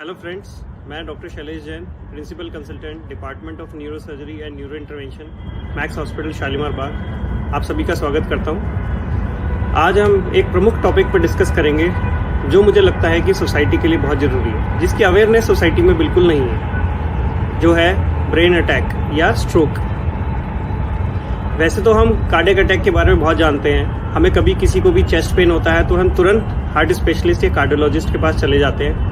Hello friends, मैं doctor Shailesh Jain, principal consultant department of neuro surgery and neuro intervention, Max hospital Shalimar Bagh. आप सभी का स्वागत करता हूं। आज हम एक प्रमुख टॉपिक पर डिस्कस करेंगे जो मुझे लगता है कि सोसाइटी के लिए बहुत ज़रूरी है, जिसकी अवेयरनेस सोसाइटी में बिल्कुल नहीं है, जो है ब्रेन अटैक या स्ट्रोक। वैसे तो हम कार्डियक अटैक के बारे में बहुत जानते हैं। हमें कभी किसी को भी चेस्ट पेन होता है तो हम तुरंत हार्ट स्पेशलिस्ट या कार्डियोलॉजिस्ट के पास चले जाते हैं।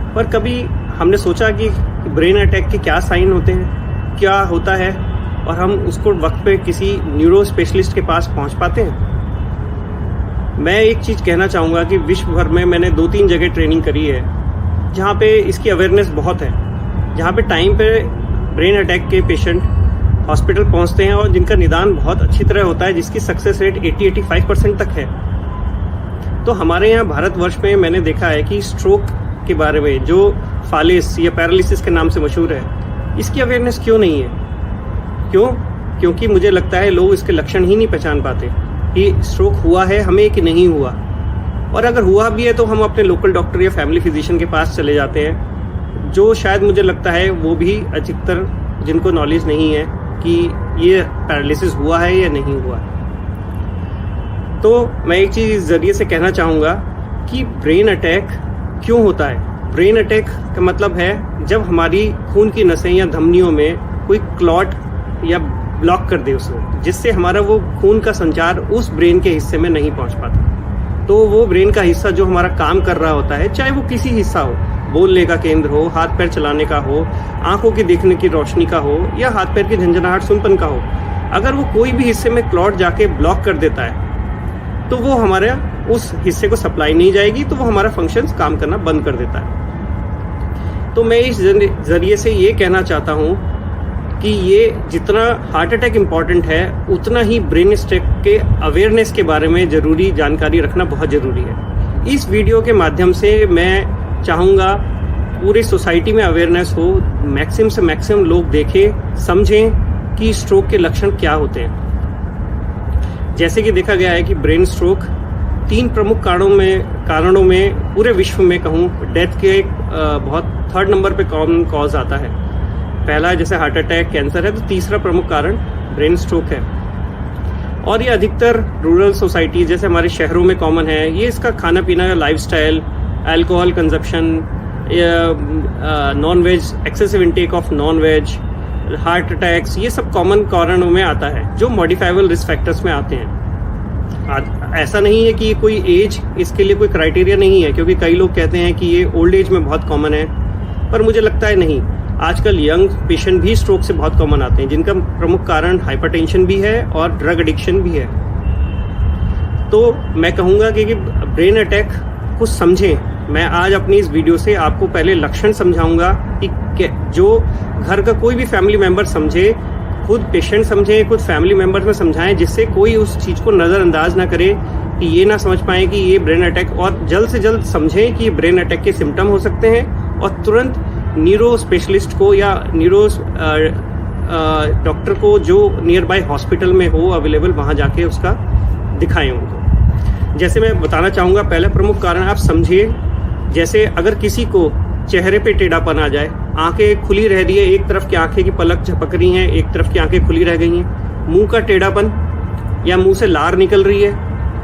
पर कभी हमने सोचा कि ब्रेन अटैक के क्या साइन होते हैं, क्या होता है, और हम उसको वक्त पे किसी न्यूरो स्पेशलिस्ट के पास पहुंच पाते हैं। मैं एक चीज़ कहना चाहूँगा कि विश्व भर में मैंने 2-3 जगह ट्रेनिंग करी है जहाँ पे इसकी अवेयरनेस बहुत है, जहाँ पे टाइम पे ब्रेन अटैक के पेशेंट हॉस्पिटल पहुँचते हैं और जिनका निदान बहुत अच्छी तरह होता है, जिसकी सक्सेस रेट 80-85% तक है। तो हमारे यहाँ भारतवर्ष में मैंने देखा है कि स्ट्रोक के बारे में, जो फालिस या पैरालिसिस के नाम से मशहूर है, इसकी अवेयरनेस क्यों नहीं है? क्योंकि मुझे लगता है लोग इसके लक्षण ही नहीं पहचान पाते कि स्ट्रोक हुआ है हमें कि नहीं हुआ, और अगर हुआ भी है तो हम अपने लोकल डॉक्टर या फैमिली फिजिशियन के पास चले जाते हैं, जो शायद मुझे लगता है वो भी अधिकतर जिनको नॉलेज नहीं है कि ये पैरालिसिस हुआ है या नहीं हुआ है। तो मैं एक चीज़ इस जरिए से कहना चाहूँगा कि ब्रेन अटैक क्यों होता है। ब्रेन अटैक का मतलब है जब हमारी खून की नसें या धमनियों में कोई क्लॉट या ब्लॉक कर दे उसको, जिससे हमारा वो खून का संचार उस ब्रेन के हिस्से में नहीं पहुंच पाता। तो वो ब्रेन का हिस्सा जो हमारा काम कर रहा होता है, चाहे वो किसी हिस्सा हो, बोलने का केंद्र हो, हाथ पैर चलाने का हो, आंखों की देखने की रोशनी का हो, या हाथ पैर की झंझनाहट सुनपन का हो, अगर वो कोई भी हिस्से में क्लॉट जाके ब्लॉक कर देता है तो वो हमारे उस हिस्से को सप्लाई नहीं जाएगी, तो वो हमारा फंक्शंस काम करना बंद कर देता है। तो मैं इस जरिए से ये कहना चाहता हूँ कि ये जितना हार्ट अटैक इम्पॉर्टेंट है, उतना ही ब्रेन स्ट्रोक के अवेयरनेस के बारे में ज़रूरी जानकारी रखना बहुत ज़रूरी है। इस वीडियो के माध्यम से मैं चाहूँगा पूरी सोसाइटी में अवेयरनेस हो, मैक्सिमम से मैक्सिमम लोग देखें, समझें कि स्ट्रोक के लक्षण क्या होते हैं। जैसे कि देखा गया है कि ब्रेन स्ट्रोक 3 प्रमुख कारणों में पूरे विश्व में कहूँ डेथ के बहुत 3rd नंबर पे कॉमन कॉज आता है। पहला जैसे हार्ट अटैक, कैंसर है, तो तीसरा प्रमुख कारण ब्रेन स्ट्रोक है। और ये अधिकतर रूरल सोसाइटी जैसे हमारे शहरों में कॉमन है। ये इसका खाना पीना, lifestyle, alcohol consumption, non veg, excessive intake of non veg, heart attacks, ये सब कॉमन कारणों में आता है जो मॉडिफाइबल रिस्क फैक्टर्स में आते हैं। ऐसा नहीं है कि कोई एज इसके लिए कोई क्राइटेरिया नहीं है, क्योंकि कई लोग कहते हैं कि ये ओल्ड एज में बहुत कॉमन है, पर मुझे लगता है नहीं। आजकल यंग पेशेंट भी स्ट्रोक से बहुत कॉमन आते हैं, जिनका प्रमुख कारण हाइपरटेंशन भी है और ड्रग एडिक्शन भी है। तो मैं कहूँगा कि ब्रेन अटैक को समझें। मैं आज अपनी इस वीडियो से आपको पहले लक्षण समझाऊंगा कि जो घर का कोई भी फैमिली मेंबर समझे, खुद पेशेंट समझे, खुद फैमिली मेंबर्स में समझाएं, जिससे कोई उस चीज़ को नज़रअंदाज ना करे, कि ये ना समझ पाए कि ये ब्रेन अटैक, और जल्द से जल्द समझें कि ये ब्रेन अटैक के सिम्टम हो सकते हैं, और तुरंत न्यूरो स्पेशलिस्ट को या न्यूरो डॉक्टर को जो नियर बाय हॉस्पिटल में हो अवेलेबल, वहाँ जाके उसका दिखाएं उनको। जैसे मैं बताना चाहूँगा, पहला प्रमुख कारण आप समझिए। जैसे अगर किसी को चेहरे पे टेढ़ापन आ जाए, आंखें खुली रह रही है, एक तरफ की आंखें की पलक झपक रही हैं, एक तरफ की आंखें खुली रह गई हैं, मुंह का टेढ़ापन, या मुंह से लार निकल रही है,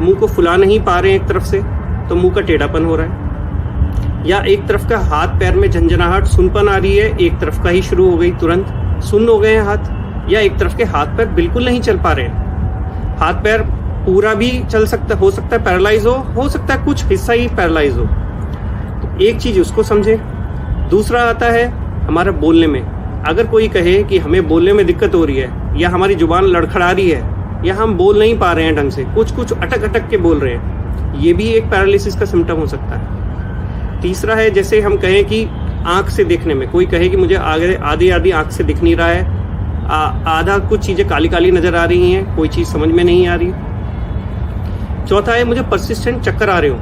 मुंह को फुला नहीं पा रहे हैं एक तरफ से, तो मुंह का टेढ़ापन हो रहा है, या एक तरफ का हाथ पैर में झंझनाहट, सुनपन आ रही है, एक तरफ का ही शुरू हो गई, तुरंत सुन्न हो गए हैं हाथ, या एक तरफ के हाथ पैर बिल्कुल नहीं चल पा रहे हैं। हाथ पैर पूरा भी चल सकता, हो सकता है पैरालाइज हो सकता है कुछ हिस्सा ही पैरालाइज हो। एक चीज उसको समझे। दूसरा आता है हमारा बोलने में। अगर कोई कहे कि हमें बोलने में दिक्कत हो रही है, या हमारी जुबान लड़खड़ा रही है, या हम बोल नहीं पा रहे हैं ढंग से, कुछ अटक अटक के बोल रहे हैं, ये भी एक पैरालिसिस का सिम्टम हो सकता है। तीसरा है जैसे हम कहें कि आंख से देखने में, कोई कहे कि मुझे आधी आंख से दिख नहीं रहा है, आधा कुछ चीजें काली काली नजर आ रही हैं, कोई चीज समझ में नहीं आ रही। चौथा है मुझे परसिस्टेंट चक्कर आ रहे हो,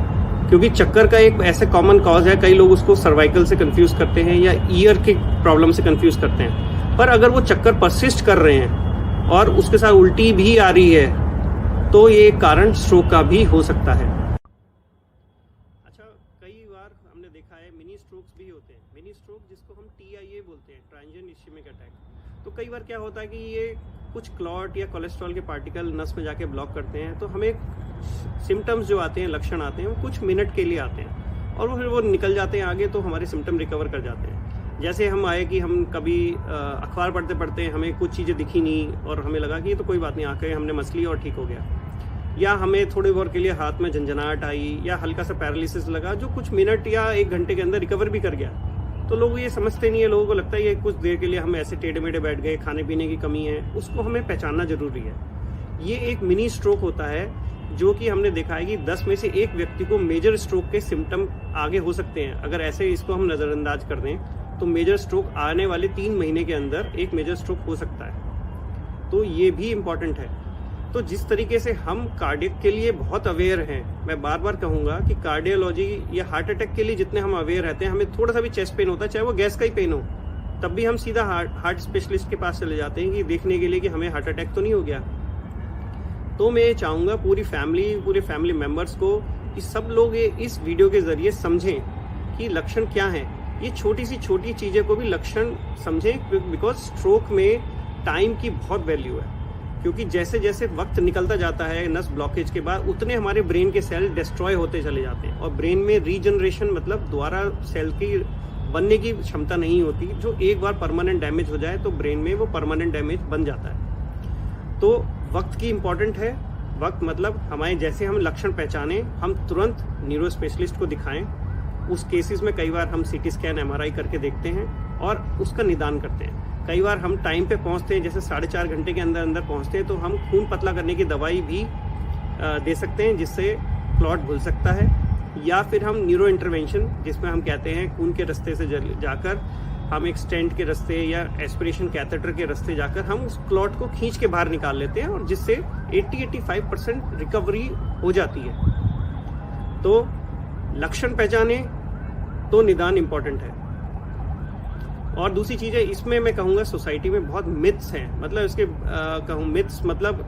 क्योंकि चक्कर का एक ऐसे कॉमन कॉज है, कई लोग उसको सर्वाइकल से कंफ्यूज करते हैं या ईयर के प्रॉब्लम से कंफ्यूज करते हैं। पर अगर वो चक्कर परसिस्ट कर रहे हैं और उसके साथ उल्टी भी आ रही है, तो ये कारण स्ट्रोक का भी हो सकता है। अच्छा, कई बार हमने देखा है मिनी स्ट्रोक्स भी होते हैं, मिनी स्ट्रोक जिसको हम TIA बोलते हैं, ट्रांजिएंट इश्केमिक अटैक। तो कई बार क्या होता है कि ये कुछ क्लॉट या कोलेस्ट्रॉल के पार्टिकल नस में जाके ब्लॉक करते हैं, तो हमें सिम्टम्स जो आते हैं, लक्षण आते हैं, वो कुछ मिनट के लिए आते हैं और फिर वो निकल जाते हैं आगे, तो हमारे सिम्टम रिकवर कर जाते हैं। जैसे हम आए कि हम कभी अखबार पढ़ते पढ़ते हमें कुछ चीज़ें दिखी नहीं और हमें लगा कि ये तो कोई बात नहीं, आके हमने मस ली और ठीक हो गया, या हमें थोड़ी देर के लिए हाथ में झंझनाहट आई या हल्का सा पैरालिसिस लगा जो कुछ मिनट या 1 घंटे के अंदर रिकवर भी कर गया। तो लोग ये समझते नहीं है, लोगों को लगता है ये कुछ देर के लिए हम ऐसे टेढ़े मेढ़े बैठ गए, खाने पीने की कमी है, उसको हमें पहचानना जरूरी है। ये एक मिनी स्ट्रोक होता है जो कि हमने देखा है कि 10 में से 1 व्यक्ति को मेजर स्ट्रोक के सिम्टम आगे हो सकते हैं। अगर ऐसे इसको हम नज़रअंदाज कर दें तो मेजर स्ट्रोक आने वाले 3 महीने के अंदर एक मेजर स्ट्रोक हो सकता है। तो ये भी इम्पॉर्टेंट है। तो जिस तरीके से हम कार्डियक के लिए बहुत अवेयर हैं, मैं बार बार कहूँगा कि कार्डियोलॉजी या हार्ट अटैक के लिए जितने हम अवेयर रहते हैं, हमें थोड़ा सा भी चेस्ट पेन होता है, चाहे वो गैस का ही पेन हो, तब भी हम सीधा हार्ट स्पेशलिस्ट के पास चले जाते हैं कि देखने के लिए कि हमें हार्ट अटैक तो नहीं हो गया। तो मैं ये चाहूँगा पूरे फैमिली मेम्बर्स को कि सब लोग ये इस वीडियो के ज़रिए समझें कि लक्षण क्या हैं। ये छोटी चीज़ें को भी लक्षण समझें, बिकॉज स्ट्रोक में टाइम की बहुत वैल्यू है। क्योंकि जैसे जैसे वक्त निकलता जाता है नस ब्लॉकेज के बाद, उतने हमारे ब्रेन के सेल डिस्ट्रॉय होते चले जाते हैं और ब्रेन में रीजनरेशन मतलब दोबारा सेल की बनने की क्षमता नहीं होती। जो एक बार परमानेंट डैमेज हो जाए तो ब्रेन में वो परमानेंट डैमेज बन जाता है। तो वक्त की इम्पोर्टेंट है। वक्त मतलब हमारे जैसे हम लक्षण पहचाने, हम तुरंत न्यूरो स्पेशलिस्ट को दिखाएं। उस केसेस में कई बार हम CT स्कैन MRI करके देखते हैं और उसका निदान करते हैं। कई बार हम टाइम पे पहुंचते हैं, जैसे 4.5 घंटे के अंदर पहुंचते हैं, तो हम खून पतला करने की दवाई भी दे सकते हैं जिससे क्लॉट घुल सकता है। या फिर हम न्यूरो इंटरवेंशन, जिसमें हम कहते हैं खून के रास्ते से जाकर हम एक स्टेंट के रास्ते या एस्पिरेशन कैथेटर के रास्ते जाकर हम उस क्लॉट को खींच के बाहर निकाल लेते हैं और जिससे 80-85% रिकवरी हो जाती है। तो लक्षण पहचाने तो निदान इम्पोर्टेंट है। और दूसरी चीज़ है, इसमें मैं कहूँगा सोसाइटी में बहुत मिथ्स हैं, मतलब इसके कहूँ मिथ्स मतलब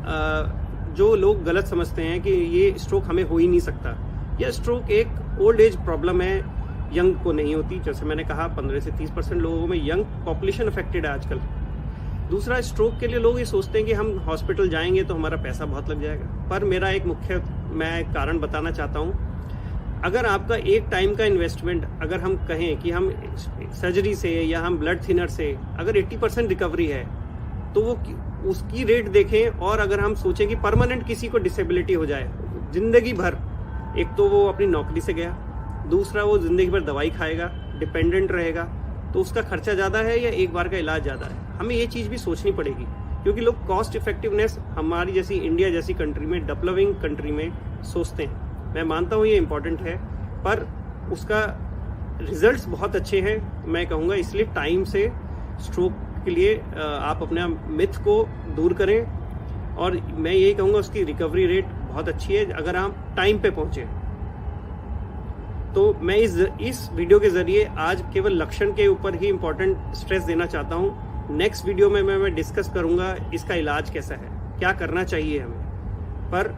जो लोग गलत समझते हैं कि ये स्ट्रोक हमें हो ही नहीं सकता। यह स्ट्रोक एक ओल्ड एज प्रॉब्लम है, यंग को नहीं होती। जैसे मैंने कहा 15 से 30% लोगों में यंग पॉपुलेशन अफेक्टेड है आजकल। दूसरा, स्ट्रोक के लिए लोग ये सोचते हैं कि हम हॉस्पिटल जाएंगे तो हमारा पैसा बहुत लग जाएगा। पर मेरा एक मुख्य मैं कारण बताना चाहता हूँ, अगर आपका एक टाइम का इन्वेस्टमेंट, अगर हम कहें कि हम सर्जरी से या हम ब्लड थिनर से अगर 80% रिकवरी है, तो वो उसकी रेट देखें। और अगर हम सोचें कि परमानेंट किसी को डिसेबिलिटी हो जाए जिंदगी भर, एक तो वो अपनी नौकरी से गया, दूसरा वो जिंदगी भर दवाई खाएगा, डिपेंडेंट रहेगा, तो उसका खर्चा ज़्यादा है या एक बार का इलाज ज़्यादा है। हमें ये चीज़ भी सोचनी पड़ेगी, क्योंकि लोग कॉस्ट इफेक्टिवनेस हमारी जैसी इंडिया जैसी कंट्री में, डेवलपिंग कंट्री में सोचते हैं। मैं मानता हूँ ये इम्पोर्टेंट है, पर उसका रिजल्ट्स बहुत अच्छे हैं। मैं कहूँगा इसलिए टाइम से स्ट्रोक के लिए आप अपना मिथ को दूर करें, और मैं यही कहूँगा उसकी रिकवरी रेट बहुत अच्छी है अगर आप टाइम पे पहुँचे। तो मैं इस वीडियो के ज़रिए आज केवल लक्षण के ऊपर ही इम्पोर्टेंट स्ट्रेस देना चाहता हूँ। नेक्स्ट वीडियो में मैं डिस्कस करूँगा इसका इलाज कैसा है, क्या करना चाहिए हमें। पर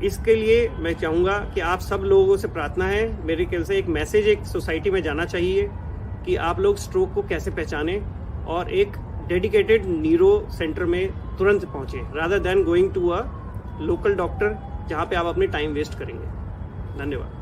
इसके लिए मैं चाहूँगा कि आप सब लोगों से प्रार्थना है, मेरे ख्याल से एक मैसेज एक सोसाइटी में जाना चाहिए कि आप लोग स्ट्रोक को कैसे पहचानें और एक डेडिकेटेड न्यूरो सेंटर में तुरंत पहुँचें, rather than going to a local doctor जहाँ पे आप अपनी टाइम वेस्ट करेंगे। धन्यवाद।